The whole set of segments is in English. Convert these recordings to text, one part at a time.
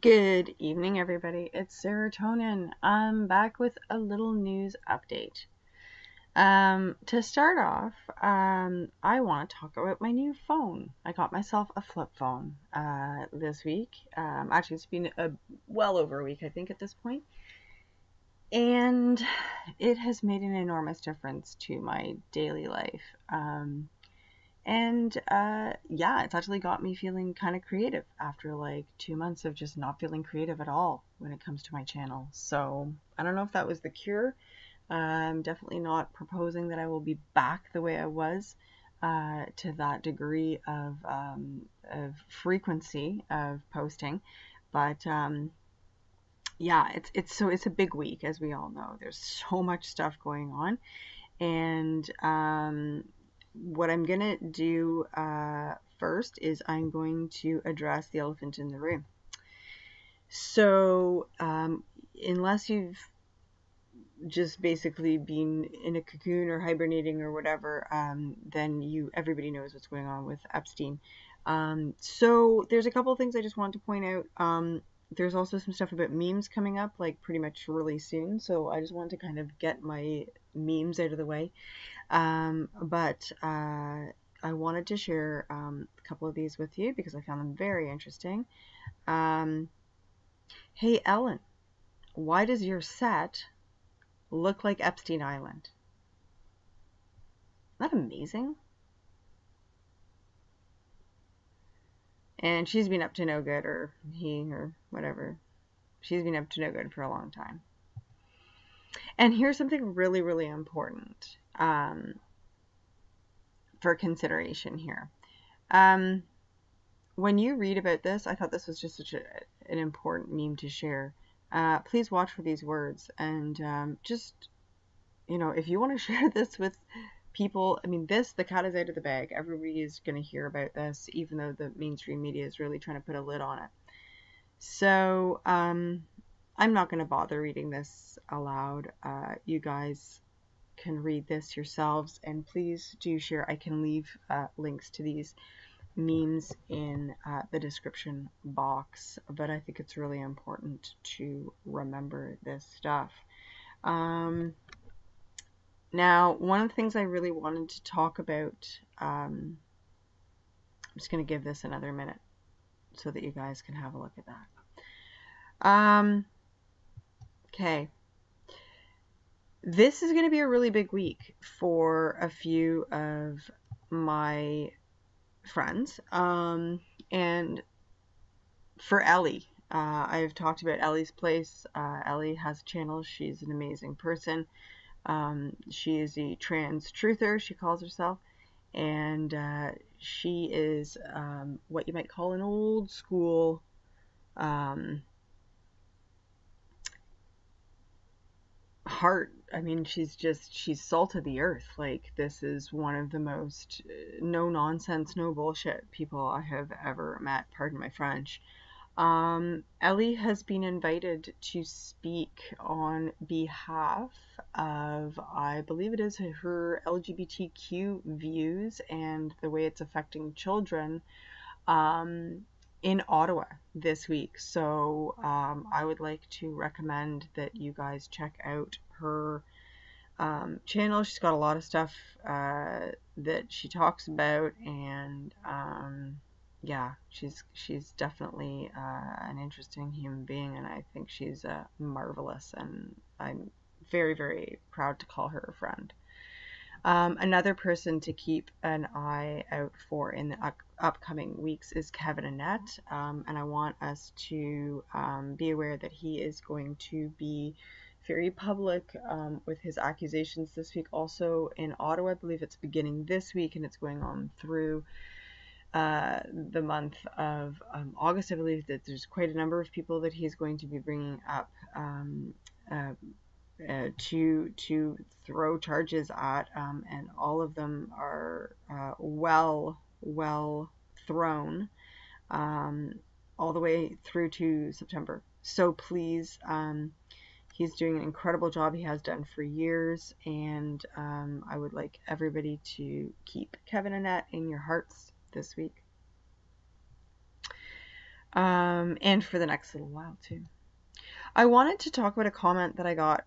Good evening, everybody. It's Serotonin. I'm back with a little news update. To start off, I want to talk about my new phone. I got myself a flip phone this week. Actually, it's been well over a week, I think, at this point. And it has made an enormous difference to my daily life. Yeah, it's actually got me feeling kind of creative after like 2 months of just not feeling creative at all when it comes to my channel. So I don't know if that was the cure. I'm definitely not proposing that I will be back the way I was to that degree of frequency of posting. But yeah, it's a big week, as we all know. There's so much stuff going on. And what I'm going to do first is I'm going to address the elephant in the room. So unless you've just basically been in a cocoon or hibernating or whatever, then everybody knows what's going on with Epstein. So there's a couple of things I just wanted to point out. There's also some stuff about memes coming up, like pretty much really soon. So I just wanted to kind of get my memes out of the way. But I wanted to share a couple of these with you because I found them very interesting. Hey, Ellen, why does your set look like Epstein Island? Isn't that amazing? And she's been up to no good, or he, or whatever. She's been up to no good for a long time. And here's something really, really important for consideration here. When you read about this, I thought this was just such an important meme to share. Please watch for these words, and just, if you want to share this with people, I mean, the cat is out of the bag. Everybody is going to hear about this, even though the mainstream media is really trying to put a lid on it. So, I'm not going to bother reading this aloud. You guys can read this yourselves, and please do share. I can leave links to these memes in the description box, but I think it's really important to remember this stuff. Now, one of the things I really wanted to talk about, I'm just going to give this another minute so that you guys can have a look at that. Okay. This is going to be a really big week for a few of my friends, and for Elle. I've talked about Ellie's place. Elle has a channel. She's an amazing person. She is a trans truther, she calls herself, and she is what you might call an old school heart. I mean, she's salt of the earth. Like, this is one of the most no nonsense, no bullshit people I have ever met, pardon my French. Elle has been invited to speak on behalf of, I believe it is her LGBTQ views and the way it's affecting children in Ottawa this week. So I would like to recommend that you guys check out her channel. She's got a lot of stuff that she talks about, and yeah, she's definitely an interesting human being, and I think she's marvelous, and I'm very, very proud to call her a friend. Another person to keep an eye out for in the upcoming weeks is Annett, and I want us to be aware that he is going to be very public with his accusations this week. Also in Ottawa, I believe it's beginning this week, and it's going on through the month of August. I believe that there's quite a number of people that he's going to be bringing up to throw charges at, and all of them are well thrown all the way through to September. So please, he's doing an incredible job. He has done for years, and I would like everybody to keep Annett in your hearts this week. and for the next little while too. I wanted to talk about a comment that I got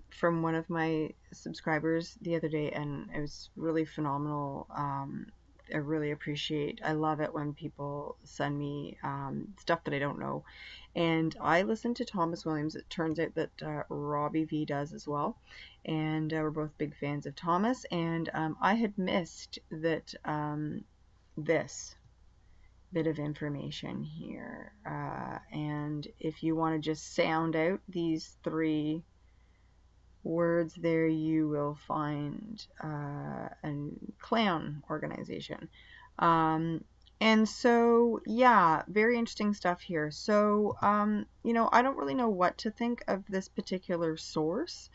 from one of my subscribers the other day, and it was really phenomenal. I really appreciate, I love it when people send me stuff that I don't know. And I listen to Thomas Williams. It turns out that Robbie V does as well. And we're both big fans of Thomas. And I had missed that this bit of information here. And if you want to just sound out these 3 words there, you will find a clown organization. And so, yeah, very interesting stuff here. So, you know, I don't really know what to think of this particular source.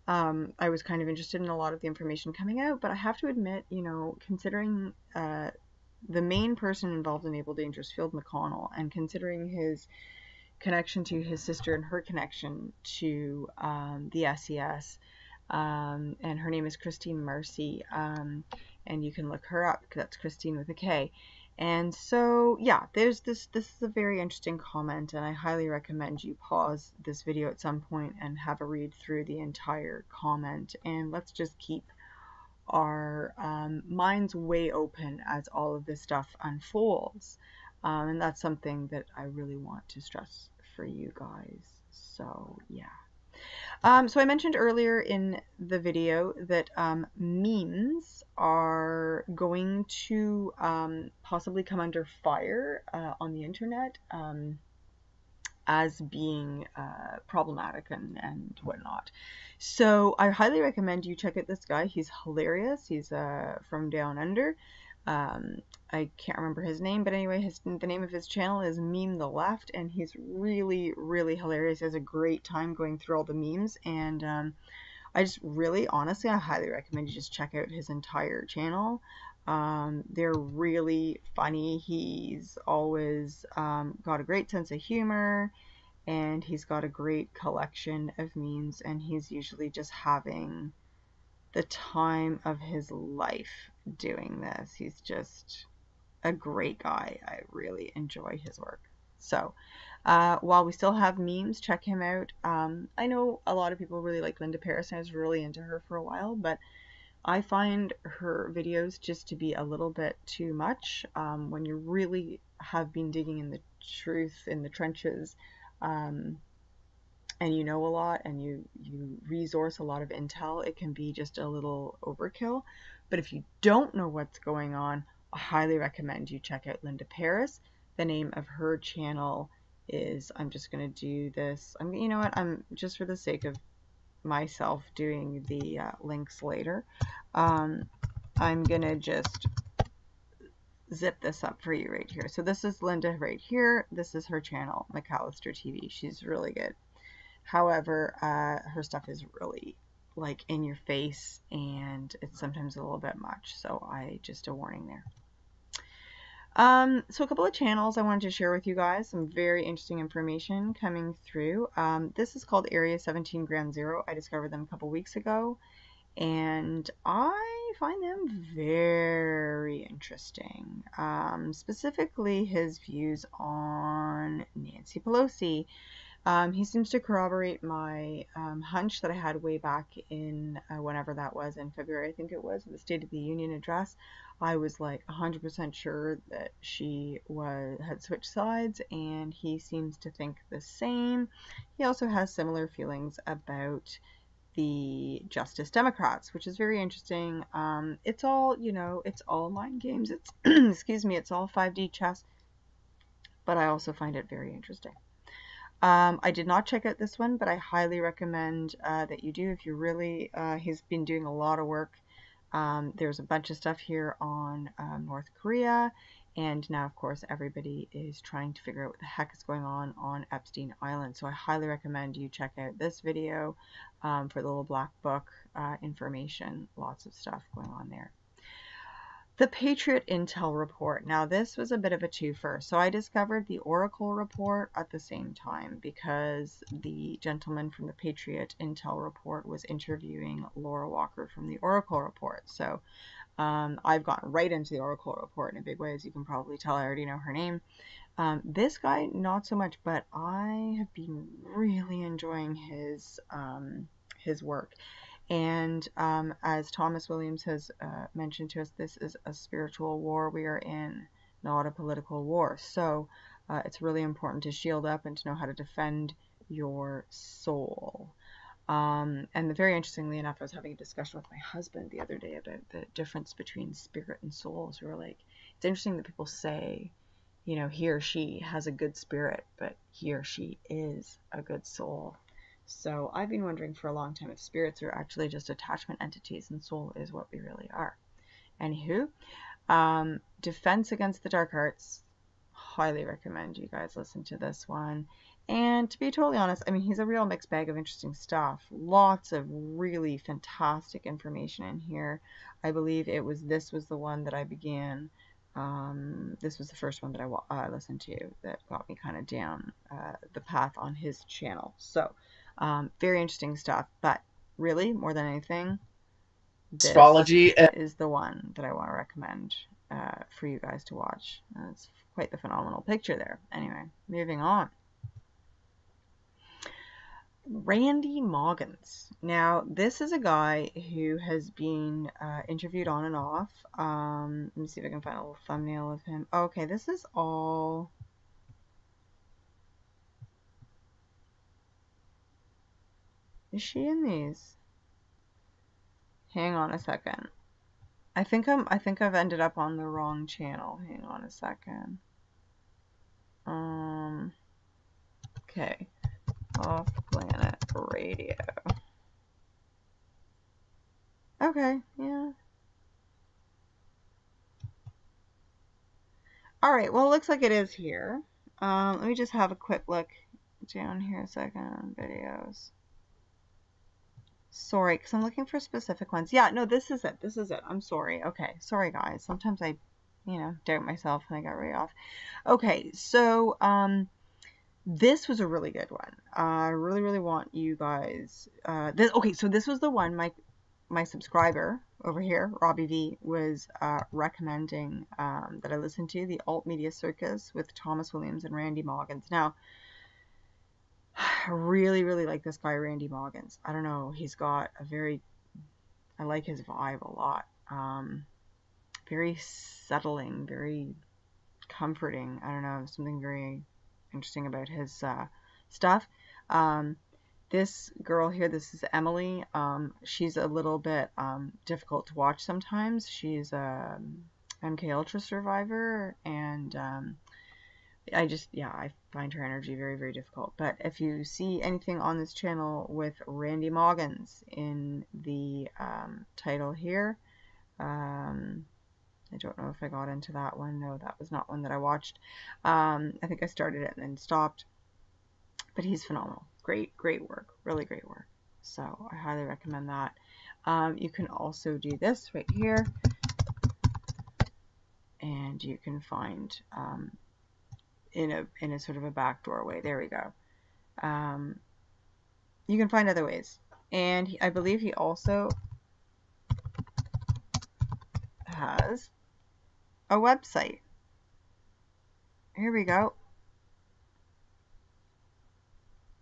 I was kind of interested in a lot of the information coming out, but I have to admit, you know, considering the main person involved in Able Dangerous Field, McConnell, and considering his connection to his sister and her connection to the SES, and her name is Christine Marcy, and you can look her up, because that's Christine with a K. And so, yeah, there's this is a very interesting comment, and I highly recommend you pause this video at some point and have a read through the entire comment, and let's just keep our minds way open as all of this stuff unfolds. And that's something that I really want to stress for you guys. So, yeah. So I mentioned earlier in the video that memes are going to possibly come under fire on the internet as being problematic and whatnot. So I highly recommend you check out this guy. He's hilarious. He's from Down Under. I can't remember his name, but anyway, the name of his channel is Meme the Left, and he's really, really hilarious. He has a great time going through all the memes, and I just really, honestly, I highly recommend you just check out his entire channel. They're really funny. He's always got a great sense of humor, and he's got a great collection of memes, and he's usually just having the time of his life doing this. He's just a great guy. I really enjoy his work. So while we still have memes, check him out. I know a lot of people really like Linda Paris, and I was really into her for a while, but I find her videos just to be a little bit too much. When you really have been digging in the truth, in the trenches, and you know a lot, and you resource a lot of intel, it can be just a little overkill. But if you don't know what's going on, I highly recommend you check out Linda Paris. The name of her channel is, I'm just going to do this, you know what, I'm just for the sake of myself doing the links later, I'm going to just zip this up for you right here. So this is Linda right here. This is her channel, McAllister TV. She's really good. However, her stuff is really like in your face, and it's sometimes a little bit much. So just a warning there. So a couple of channels I wanted to share with you guys, some very interesting information coming through. This is called Area 17 Ground Zero. I discovered them a couple weeks ago, and I find them very interesting. Specifically his views on Nancy Pelosi. He seems to corroborate my hunch that I had way back in whenever that was, in February, I think it was, the State of the Union address. I was like 100% sure that she had switched sides, and he seems to think the same. He also has similar feelings about the Justice Democrats, which is very interesting. It's all, you know, it's all mind games. It's excuse me, it's all 5D chess, but I also find it very interesting. I did not check out this one, but I highly recommend that you do if you really, he's been doing a lot of work. There's a bunch of stuff here on North Korea, and now, of course, everybody is trying to figure out what the heck is going on Epstein Island. So I highly recommend you check out this video for the little black book information. Lots of stuff going on there. The Patriot Intel Report. Now, this was a bit of a twofer. So I discovered the Oracle Report at the same time because the gentleman from the Patriot Intel Report was interviewing Laura Walker from the Oracle Report. So I've gotten right into the Oracle report in a big way, as you can probably tell. I already know her name. This guy, not so much, but I have been really enjoying his work. And as Thomas Williams has mentioned to us, this is a spiritual war we are in, not a political war. So it's really important to shield up and to know how to defend your soul. And very interestingly enough, I was having a discussion with my husband the other day about the difference between spirit and souls. We were like, it's interesting that people say, you know, he or she has a good spirit, but he or she is a good soul. So I've been wondering for a long time if spirits are actually just attachment entities and soul is what we really are. Anywho, Defense Against the Dark Arts. Highly recommend you guys listen to this one. And to be totally honest, I mean, he's a real mixed bag of interesting stuff. Lots of really fantastic information in here. I believe this was the one that I began. This was the first one that I listened to that got me kind of down the path on his channel. So, very interesting stuff. But really, more than anything, this Astrology. is the one that I want to recommend for you guys to watch. It's quite the phenomenal picture there. Anyway, moving on. Randy Maugans. Now, this is a guy who has been interviewed on and off. Let me see if I can find a little thumbnail of him. Okay, this is all... Is she in these? Hang on a second. I think I've ended up on the wrong channel. Hang on a second. Okay. Off Planet Radio. Okay, yeah. Alright, well, it looks like it is here. Let me just have a quick look down here a second. Videos. Sorry, because I'm looking for specific ones. Yeah, no, this is it. This is it. I'm sorry. Okay, sorry, guys. Sometimes I, doubt myself and I got way off. Okay, so, this was a really good one. I really, really want you guys... okay, so this was the one my subscriber over here, Robbie V, was recommending that I listen to, the Alt Media Circus with Thomas Williams and Randy Maugans. Now, I really, really like this guy, Randy Maugans. I don't know, he's got I like his vibe a lot. Very settling, very comforting. I don't know, something very interesting about his stuff. This girl here, this is Emily. She's a little bit difficult to watch sometimes. She's a MK Ultra survivor, and I find her energy very, very difficult. But if you see anything on this channel with Randy Maugans in the title here, I don't know if I got into that one. No, that was not one that I watched. I think I started it and then stopped. But he's phenomenal. Great, great work. Really great work. So I highly recommend that. You can also do this right here. And you can find in a sort of a back doorway. There we go. You can find other ways. And I believe he also has a website. Here we go.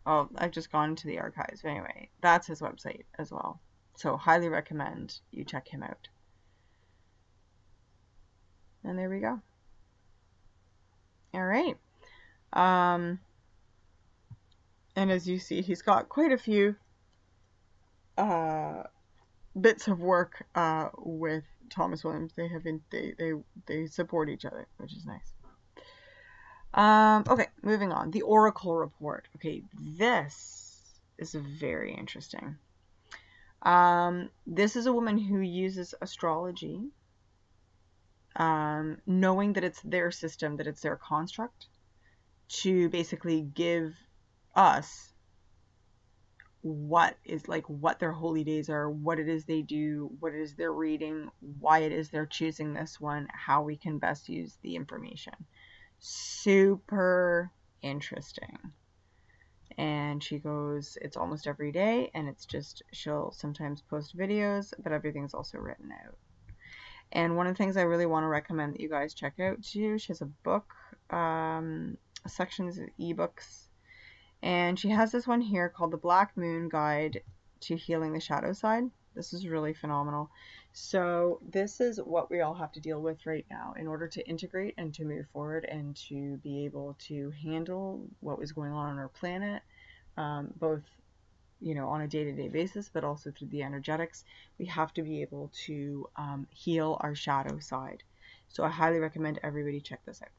Oh, I've just gone into the archives. But anyway, that's his website as well. So highly recommend you check him out. And there we go. All right. And as you see, he's got quite a few bits of work with Thomas Williams. They support each other, which is nice. Okay, moving on. The Oracle report. Okay, this is very interesting. This is a woman who uses astrology, knowing that it's their system, that it's their construct, to basically give us what their holy days are, what it is they do, what it is they're reading, why it is they're choosing this one, how we can best use the information. Super interesting. And she goes, it's almost every day, and it's just, she'll sometimes post videos, but everything's also written out. And one of the things I really want to recommend that you guys check out too, she has a book, sections of ebooks, and she has this one here called The Black Moon Guide to Healing the Shadow Side. This is really phenomenal. So this is what we all have to deal with right now in order to integrate and to move forward and to be able to handle what was going on our planet, both on a day-to-day basis, but also through the energetics. We have to be able to heal our shadow side. So I highly recommend everybody check this out.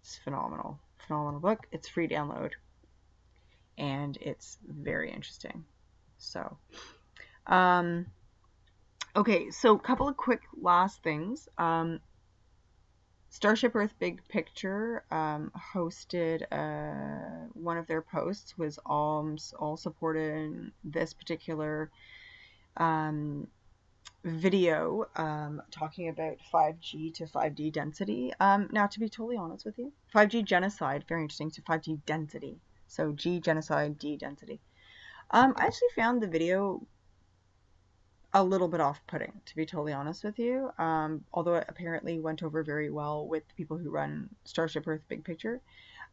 It's phenomenal. Phenomenal book. It's free download. And it's very interesting. So, okay, so a couple of quick last things. Starship Earth Big Picture hosted one of their posts was all supported this particular video talking about 5G to 5D density. Now, to be totally honest with you, 5G genocide, very interesting, to 5G density. So G genocide, D density. I actually found the video a little bit off-putting, to be totally honest with you, although it apparently went over very well with the people who run Starship Earth Big Picture.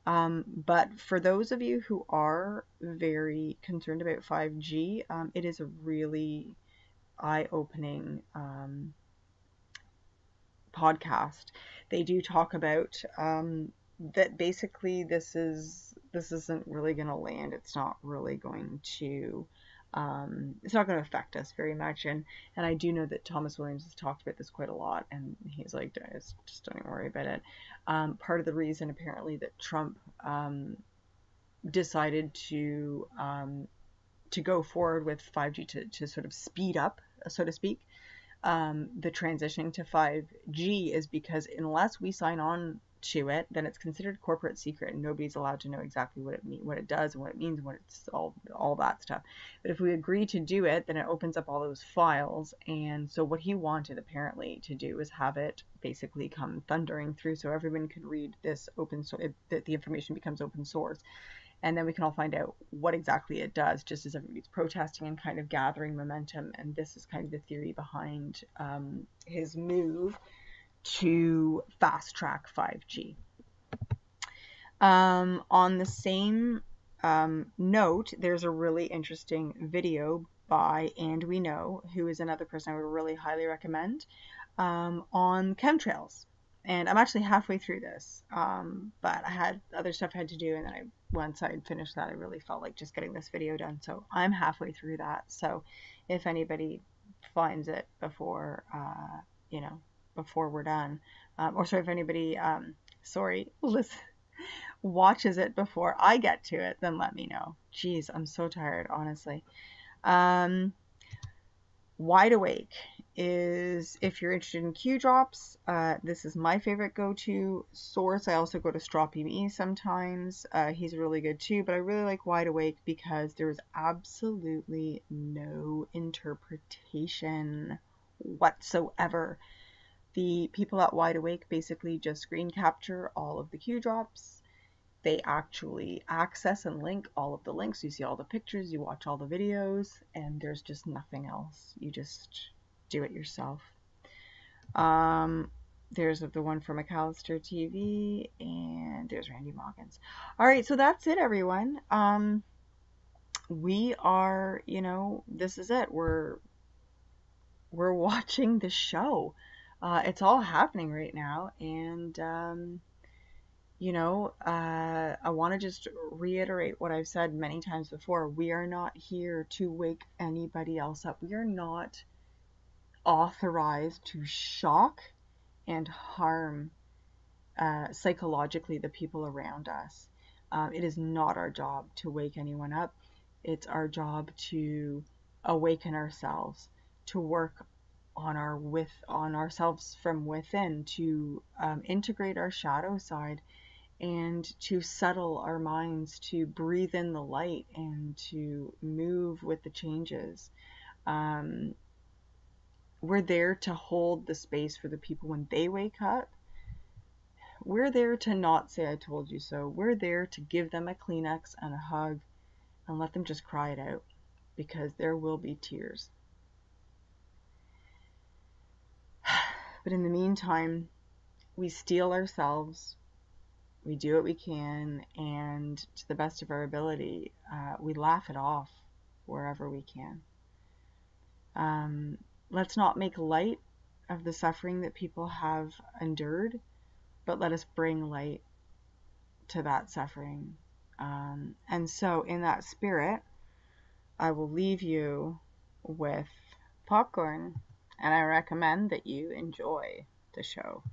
But for those of you who are very concerned about 5G, it is a really eye-opening podcast. They do talk about that basically this isn't really going to land. It's not really going to it's not going to affect us very much, and I do know that Thomas Williams has talked about this quite a lot, and he's like, just don't even worry about it. Part of the reason apparently that Trump decided to go forward with 5G to sort of speed up, so to speak, the transition to 5G is because unless we sign on to it, then it's considered corporate secret and nobody's allowed to know exactly what it does and what it means and what it's all that stuff. But if we agree to do it, then it opens up all those files. And so what he wanted apparently to do is have it basically come thundering through so everyone could read this open source, that the information becomes open source. And then we can all find out what exactly it does, just as everybody's protesting and kind of gathering momentum. And this is kind of the theory behind his move to fast track 5G. On the same note, there's a really interesting video by And We Know, who is another person I would really highly recommend, on chemtrails. And I'm actually halfway through this, but I had other stuff I had to do, and then once I had finished that, I really felt like just getting this video done. So I'm halfway through that. So if anybody finds it before, before we're done, or sorry, if anybody, watches it before I get to it, then let me know. Jeez, I'm so tired, honestly. Wide Awake is, if you're interested in Q drops, this is my favorite go-to source. I also go to Stroppy Me sometimes. He's really good too, but I really like Wide Awake because there is absolutely no interpretation whatsoever. The people at Wide Awake basically just screen capture all of the Q drops. They actually access and link all of the links. You see all the pictures, you watch all the videos, and there's just nothing else. You just do it yourself. There's the one for McAllister TV, and there's Randy Maugans. All right, so that's it, everyone. We are, this is it. We're watching the show. It's all happening right now, and I want to just reiterate what I've said many times before. We are not here to wake anybody else up. We are not authorized to shock and harm psychologically the people around us. It is not our job to wake anyone up. It's our job to awaken ourselves, to work on ourselves from within, to integrate our shadow side, and to settle our minds, to breathe in the light, and to move with the changes. We're there to hold the space for the people when they wake up. We're there to not say I told you so. We're there to give them a Kleenex and a hug and let them just cry it out, because there will be tears. But in the meantime, we steel ourselves, we do what we can, and to the best of our ability, we laugh it off wherever we can. Let's not make light of the suffering that people have endured, but let us bring light to that suffering. And so in that spirit, I will leave you with popcorn, and I recommend that you enjoy the show.